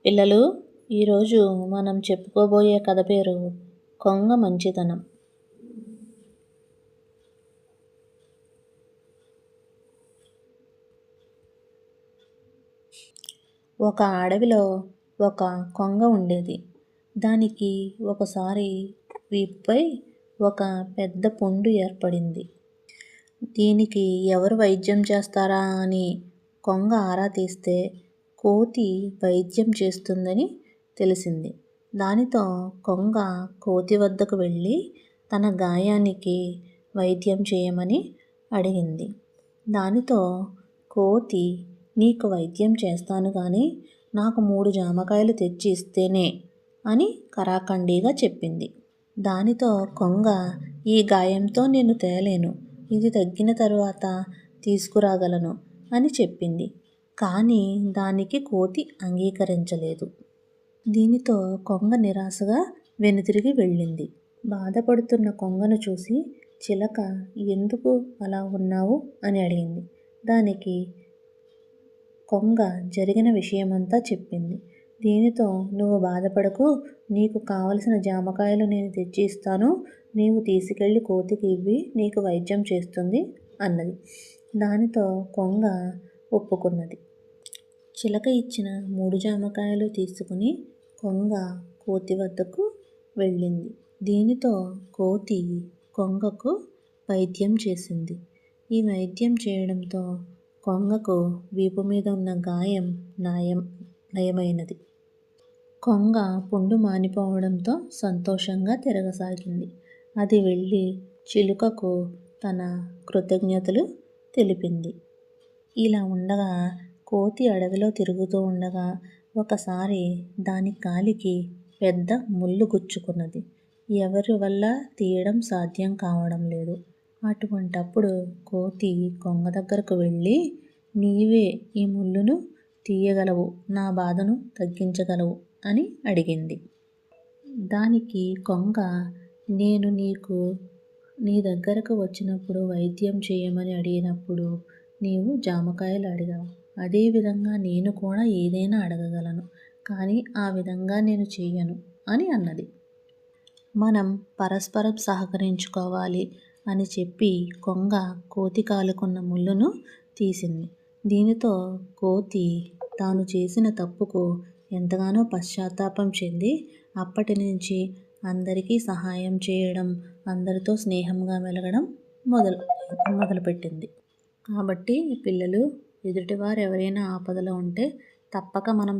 పిల్లలు, ఈరోజు మనం చెప్పుకోబోయే కథ పేరు కొంగ మంచితనం. ఒక అడవిలో ఒక కొంగ ఉండేది. దానికి ఒకసారి వీపుపై ఒక పెద్ద పుండు ఏర్పడింది. దీనికి ఎవరు వైద్యం చేస్తారా అని కొంగ ఆరా తీస్తే కోతి వైద్యం చేస్తుందని తెలిసింది. దానితో కొంగ కోతి వద్దకు వెళ్ళి తన గాయానికి వైద్యం చేయమని అడిగింది. దానితో కోతి, నీకు వైద్యం చేస్తాను కానీ నాకు 3 జామకాయలు తెచ్చి ఇస్తేనే అని కరాఖండిగా చెప్పింది. దానితో కొంగ, ఈ గాయంతో నేను తేలేను, ఇది తగ్గిన తరువాత తీసుకురాగలను అని చెప్పింది. కానీ దానికి కోతి అంగీకరించలేదు. దీనితో కొంగ నిరాశగా వెనుతిరిగి వెళ్ళింది. బాధపడుతున్న కొంగను చూసి చిలక, ఎందుకు అలా ఉన్నావు అని అడిగింది. దానికి కొంగ జరిగిన విషయమంతా చెప్పింది. దీనితో, నువ్వు బాధపడకు, నీకు కావలసిన జామకాయలు నేను తెచ్చి ఇస్తాను, నీవు తీసుకెళ్ళి కోతికి ఇవ్వి, నీకు వైద్యం చేస్తుంది అన్నది. దానితో కొంగ ఒప్పుకున్నది. చిలక ఇచ్చిన 3 జామకాయలు తీసుకుని కొంగ కోతి వద్దకు వెళ్ళింది. దీనితో కోతి కొంగకు వైద్యం చేసింది. ఈ వైద్యం చేయడంతో కొంగకు వీపు మీద ఉన్న గాయం నయమైనది. కొంగ పుండు మానిపోవడంతో సంతోషంగా తిరగసాగింది. అది వెళ్ళి చిలుకకు తన కృతజ్ఞతలు తెలిపింది. ఇలా ఉండగా కోతి అడవిలో తిరుగుతూ ఉండగా ఒకసారి దాని కాలికి పెద్ద ముళ్ళు గుచ్చుకున్నది. ఎవరి వల్ల తీయడం సాధ్యం కావడం లేదు. అటువంటప్పుడు కోతి కొంగ దగ్గరకు వెళ్ళి, నీవే ఈ ముళ్ళును తీయగలవు, నా బాధను తగ్గించగలవు అని అడిగింది. దానికి కొంగ, నేను నీ దగ్గరకు వచ్చినప్పుడు వైద్యం చేయమని అడిగినప్పుడు నీవు జామకాయలు అడిగావు. అదేవిధంగా నేను కూడా ఏదైనా అడగగలను, కానీ ఆ విధంగా నేను చెయ్యను అని అన్నది. మనం పరస్పరం సహకరించుకోవాలి అని చెప్పి కొంగ కోతి కాలుకున్న ముళ్ళును తీసింది. దీనితో కోతి తాను చేసిన తప్పుకు ఎంతగానో పశ్చాత్తాపం చెంది అప్పటి నుంచి అందరికీ సహాయం చేయడం, అందరితో స్నేహంగా మెలగడం మొదలుపెట్టింది. కాబట్టి పిల్లలు, ఎదుటివారు ఎవరైనా ఆపదలో ఉంటే తప్పక మనం